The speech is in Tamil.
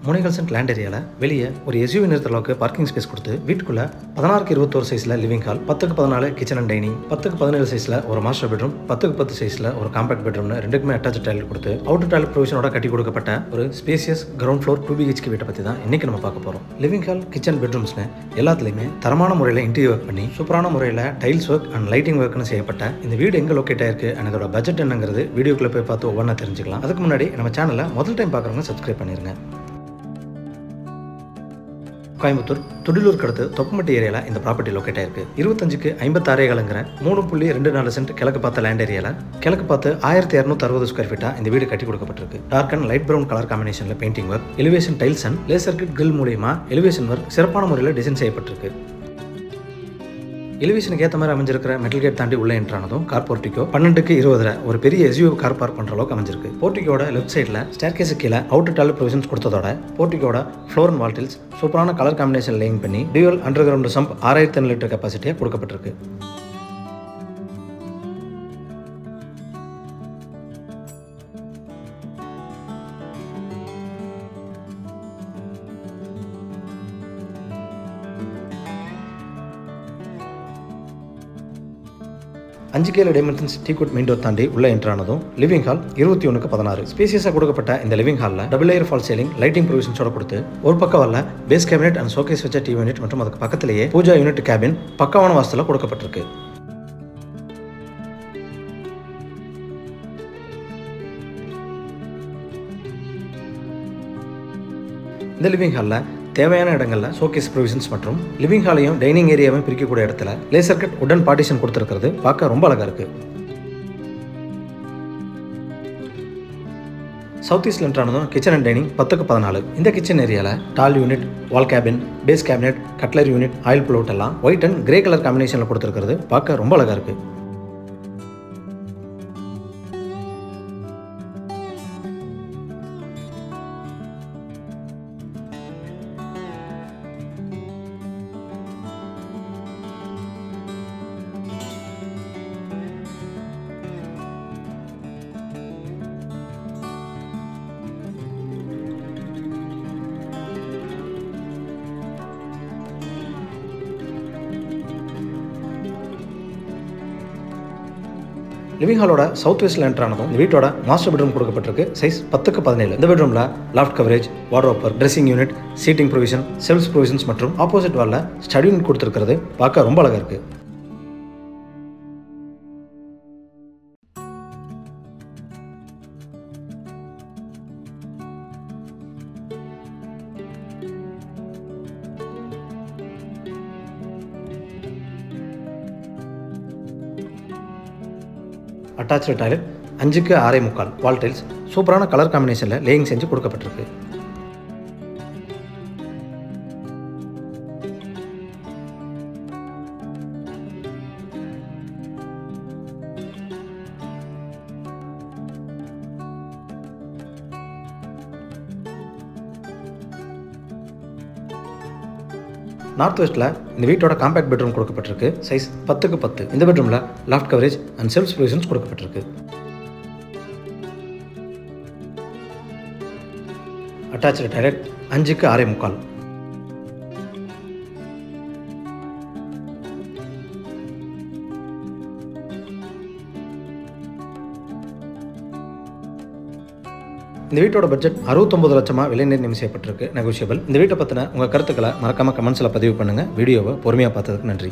3 சென்ட் லேண்ட் ஏரியால வெளியே ஒரு எஸ்யூவி நிறுத்துற அளவுக்கு பார்க்கிங் ஸ்பேஸ் கொடுத்து வீட்டுக்குள்ள 16x21 சைஸ்ல living hall, 10x14 kitchen and dining, 10x17 சைஸ்ல ஒரு மாஸ்டர் பெட்ரூம், 10x10 சைஸ்ல ஒரு காம்பாக்ட் பெட்ரூம்னு ரெண்டுக்குமே அட்டாச் டாய்லெட் கொடுத்து அவுட்டர் டாய்லெட் ப்ரொவிஷனோட கட்டி கொடுக்கப்பட்ட ஒரு ஸ்பேசியஸ் கிரவுண்ட் ஃப்ளோர் 2 BHK வீட்டை பத்தி தான் இன்னைக்கு நம்ம பார்க்க போறோம். லிவிங் ஹால், கிச்சன், பெட்ரூம்ஸ்னு எல்லாத்துலயுமே தரமான முறையில் இன்டீரியர் ஒர்க் பண்ணி சூப்பரான முறையில் டைல்ஸ் ஒர்க் அண்ட் லைட்டிங் ஒர்க்னு செய்யப்பட்ட இந்த வீடு எங்க லொக்கேட் ஆயிருக்கு and அதோட பட்ஜெட் என்னங்கிறது வீடியோக்குள்ள போய் பார்த்து ஒவ்வொன்றா தெரிஞ்சுக்கலாம். அதுக்கு முன்னாடி நம்ம சேனலை முதல் டைம் பார்க்குறவங்க சப்ஸ்கிரைப் பண்ணிருங்க. கோயம்புத்தூர் துடிலூருக்கு அடுத்து தொப்பமட்டி ஏரியால இந்த ப்ராப்பர்ட்டி லொக்கேட் ஆயிருக்கு. 25க்கு 56 ஏக்கருங்கிற 3.24 சென்ட் கிழக்கு பார்த்த லேண்ட் ஏரியால கிழக்கு பார்த்து 1260 ஸ்கொயர் ஃபீட்டா இந்த வீடு கட்டி கொடுக்கப்பட்டிருக்கு. Dark and light brown colour காம்பினேஷன்ல painting work, elevation tiles and laser cut grill மூலமா எலிவேஷன் ஒர்க் சிறப்பான முறையில் டிசைன் செய்யப்பட்டிருக்கு. எலிவேஷனுக்கு ஏற்ற மாதிரி அமைஞ்சிருக்கிற மெட்டல் கேட் தாண்டி உள்ள என்ட்ரானதும் கார் போர்ட்டிகோ 12x20 ஒரு பெரிய எஸ்யூவி கார் பார்க் பண்ற அளவுக்கு அமைஞ்சிருக்கு. போர்ட்டிகோட லெஃப்ட் சைடில் ஸ்டேர்கேஸ் கீழே அவுட்டர் டாய்லெட் ப்ரொவிஷன்ஸ் கொடுத்ததோட போர்ட்டிகோட ஃப்ளோர் அண்ட் வால் டைல்ஸ் சூப்பரான கலர் காம்பினேஷன் லேயிங் பண்ணி dual underground sump 6500 litre கெப்பாசிட்டியாக கொடுக்கப்பட்டிருக்கு. அஞ்சுக்கேல டைமென்ஷன்ஸ் டீகுட் மெயின் டோர் தாண்டி உள்ள என்ட்ரானதும் லிவிங் ஹால் 21x16 ஸ்பேசியஸாக கொடுக்கப்பட்ட இந்த லிவிங் ஹாலில் double layer fall ceiling lighting ப்ரொவிஷன்ஸோட கொடுத்து ஒரு பக்கம் வரல பேஸ் கேபினெட் அண்ட் ஷோகேஸ் வச்ச டிவி யூனிட் மற்றும் அதுக்கு பக்கத்திலேயே பூஜா யூனிட் கேபின் பக்காவான வாஸ்துல கொடுக்கப்பட்டிருக்கு. இந்த லிவிங் ஹாலில் தேவையான இடங்களில் ஷோகேஸ் ப்ரொவிஷன்ஸ் மற்றும் லிவிங் ஹாலையும் டைனிங் ஏரியாவையும் பிரிக்கக்கூடிய இடத்துல லேசர் கட் உடன் பார்ட்டிஷன் கொடுத்துருக்கிறது பார்க்க ரொம்ப அழகா இருக்கு. சவுத் ஈஸ்ட்ல என்ட்ரானதும் கிச்சன் அண்ட் டைனிங் 10x14. இந்த கிச்சன் ஏரியால tall unit, wall cabin, base cabinet, cutlery unit, oil pull எல்லாம் ஒயிட் அண்ட் கிரே கலர் காம்பினேஷன்ல கொடுத்துருக்கிறது பார்க்க ரொம்ப அழகா இருக்கு. லிவிங் ஹாலோட சவுத் வெஸ்ட்ல என்ட்ரானதும் இந்த வீட்டோட மாஸ்டர் பெட்ரூம் கொடுக்கப்பட்டிருக்கு. Size 10x17. இந்த பெட்ரூம்ல loft coverage, wardrobe, dressing unit, seating provision, shelf provisions மற்றும் ஆப்போசிட் வால்ல ஸ்டடி யூனிட் கொடுத்துருக்கிறது பார்க்க ரொம்ப அழகா இருக்கு. Attach toilet 5x6.25 wall tiles சூப்பரான கலர் காம்பினேஷனில் லேயிங் செஞ்சு கொடுக்கப்பட்டிருக்கு. நார்த் வெஸ்ட்ல இந்த வீட்டோட காம்பாக்ட் பெட்ரூம் கொடுக்கப்பட்டிருக்கு. Size 10x10. இந்த பெட்ரூம்ல loft coverage and shelf provisions கொடுக்கப்பட்டிருக்கு. Attach toilet 5x6.25. இந்த வீட்டோட பட்ஜெட் 69 லட்சமா விலை நிர்ணயம் செய்யப்பட்டிருக்கு. நெகோஷியபிள். இந்த வீட்டை பத்தின உங்க கருத்துக்களை மறக்காம கமெண்ட்ஸ்ல பதிவு பண்ணுங்க. வீடியோவை பொறுமையா பார்த்ததுக்கு நன்றி.